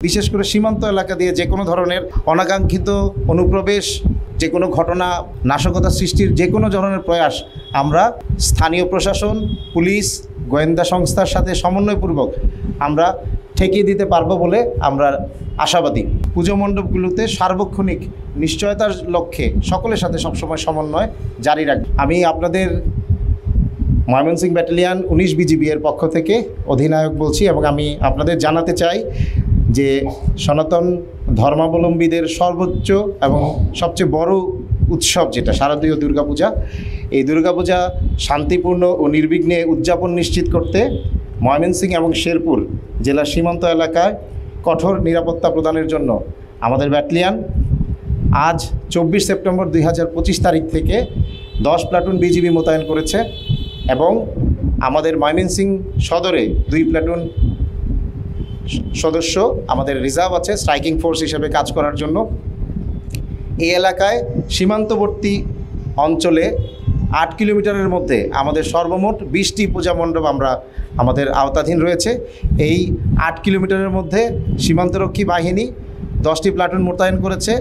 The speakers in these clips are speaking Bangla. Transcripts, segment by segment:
বিশেষ করে সীমান্ত এলাকা দিয়ে যে কোনো ধরনের অনাকাঙ্ক্ষিত অনুপ্রবেশ, যে কোনো ঘটনা, নাশকতা সৃষ্টির যে কোনো ধরনের প্রয়াস আমরা স্থানীয় প্রশাসন, পুলিশ, গোয়েন্দা সংস্থার সাথে সমন্বয়পূর্বক আমরা ঠেকিয়ে দিতে পারবো বলে আমরা আশাবাদী। পুজো মণ্ডপগুলোতে সার্বক্ষণিক নিশ্চয়তার লক্ষ্যে সকলের সাথে সবসময় সমন্বয় জারি রাখব। আমি আপনাদের ময়মনসিংহ ব্যাটালিয়ন 19 বিজিবি এর পক্ষ থেকে অধিনায়ক বলছি এবং আমি আপনাদের জানাতে চাই যে সনাতন ধর্মাবলম্বীদের সর্বোচ্চ এবং সবচেয়ে বড় উৎসব যেটা শারদীয় দুর্গাপূজা, এই দুর্গাপূজা শান্তিপূর্ণ ও নির্বিঘ্নে উদযাপন নিশ্চিত করতে ময়মনসিংহ এবং শেরপুর জেলার সীমান্ত এলাকায় কঠোর নিরাপত্তা প্রদানের জন্য আমাদের ব্যাটালিয়ন আজ 24 সেপ্টেম্বর 2025 তারিখ থেকে 10 প্লাটুন বিজিবি মোতায়েন করেছে এবং আমাদের ময়মনসিংহ সদরে 2 প্লাটুন সদস্য আমাদের রিজার্ভ আছে স্ট্রাইকিং ফোর্স হিসেবে কাজ করার জন্য। এই এলাকায় সীমান্তবর্তী অঞ্চলে 8 কিলোমিটারের মধ্যে আমাদের সর্বমোট 20টি পূজা মণ্ডপ আমাদের আওতাধীন রয়েছে। এই 8 কিলোমিটারের মধ্যে সীমান্তরক্ষী বাহিনী 10টি প্লাটুন মোতায়েন করেছে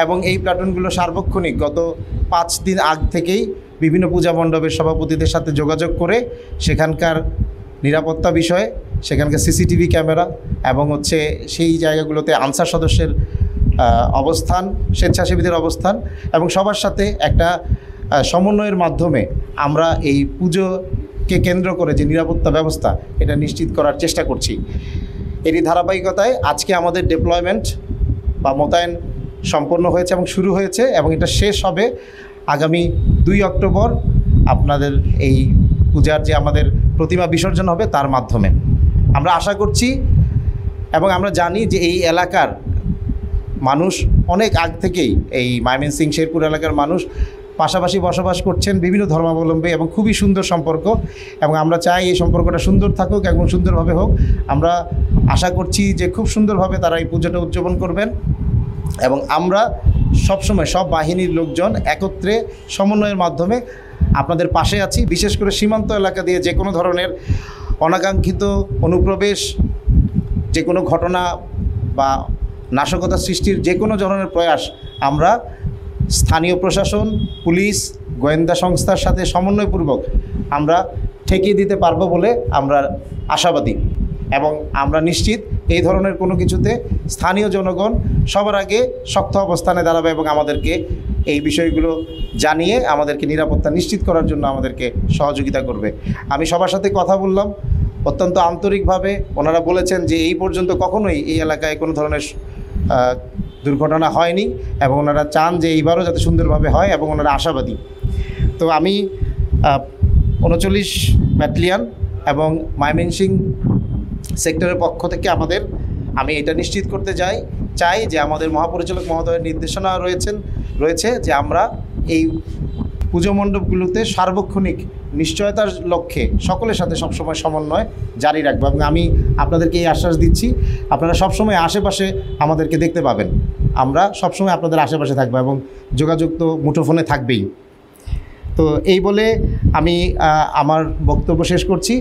এবং এই প্লাটুনগুলো সার্বক্ষণিক গত 5 দিন আগ থেকেই বিভিন্ন পূজা মণ্ডপের সভাপতিদের সাথে যোগাযোগ করে সেখানকার নিরাপত্তা বিষয়ে, সেখানকার সিসিটিভি ক্যামেরা এবং সেই জায়গাগুলোতে আনসার সদস্যের অবস্থান, স্বেচ্ছাসেবীদের অবস্থান এবং সবার সাথে একটা সমন্বয়ের মাধ্যমে আমরা এই পুজোকে কেন্দ্র করে যে নিরাপত্তা ব্যবস্থা এটা নিশ্চিত করার চেষ্টা করছি। এরই ধারাবাহিকতায় আজকে আমাদের ডেপ্লয়মেন্ট বা মোতায়েন সম্পন্ন হয়েছে এবং শুরু হয়েছে এবং এটা শেষ হবে আগামী 2 অক্টোবর আপনাদের এই পূজার যে আমাদের প্রতিমা বিসর্জন হবে তার মাধ্যমে। আমরা আশা করছি এবং আমরা জানি যে এই এলাকার মানুষ অনেক আগ থেকেই এই ময়মনসিংহ শেরপুর এলাকার মানুষ পাশাপাশি বসবাস করছেন, বিভিন্ন ধর্মাবলম্বী এবং খুবই সুন্দর সম্পর্ক এবং আমরা চাই এই সম্পর্কটা সুন্দর থাকুক এবং সুন্দরভাবে হোক। আমরা আশা করছি যে খুব সুন্দরভাবে তারা এই পুজোটা উদযাপন করবেন এবং আমরা সবসময় সব বাহিনীর লোকজন একত্রে সমন্বয়ের মাধ্যমে আপনাদের পাশে আছি। বিশেষ করে সীমান্ত এলাকা দিয়ে যে কোনো ধরনের অনাকাঙ্ক্ষিত অনুপ্রবেশ, যে কোনো ঘটনা বা নাশকতা সৃষ্টির যে কোনো ধরনের প্রয়াস আমরা স্থানীয় প্রশাসন, পুলিশ, গোয়েন্দা সংস্থার সাথে সমন্বয়পূর্বক আমরা ঠেকিয়ে দিতে পারবো বলে আমরা আশাবাদী এবং আমরা নিশ্চিত এই ধরনের কোনো কিছুতে স্থানীয় জনগণ সবার আগে শক্ত অবস্থানে দাঁড়াবে এবং আমাদেরকে এই বিষয়গুলো জানিয়ে আমাদেরকে নিরাপত্তা নিশ্চিত করার জন্য আমাদেরকে সহযোগিতা করবে। আমি সবার সাথে কথা বললাম অত্যন্ত আন্তরিকভাবে। ওনারা বলেছেন যে এই পর্যন্ত কখনোই এই এলাকায় কোনো ধরনের দুর্ঘটনা হয়নি এবং ওনারা চান যে এইবারও যাতে সুন্দরভাবে হয় এবং ওনারা আশাবাদী। তো আমি 39 ব্যাটালিয়ন এবং ময়মনসিংহ সেক্টরের পক্ষ থেকে আমি এটা নিশ্চিত করতে চাই যে আমাদের মহাপরিচালক মহোদয়ের নির্দেশনা রয়েছে যে আমরা এই পুজো মণ্ডপগুলোতে সার্বক্ষণিক নিশ্চয়তার লক্ষ্যে সকলের সাথে সবসময় সমন্বয় জারি রাখবো এবং আমি আপনাদেরকে এই আশ্বাস দিচ্ছি আপনারা সবসময় আশেপাশে আমাদেরকে দেখতে পাবেন। আমরা সবসময় আপনাদের আশেপাশে থাকবো এবং যোগাযোগ তো মুঠোফোনে থাকবেই। তো এই বলে আমি আমার বক্তব্য শেষ করছি।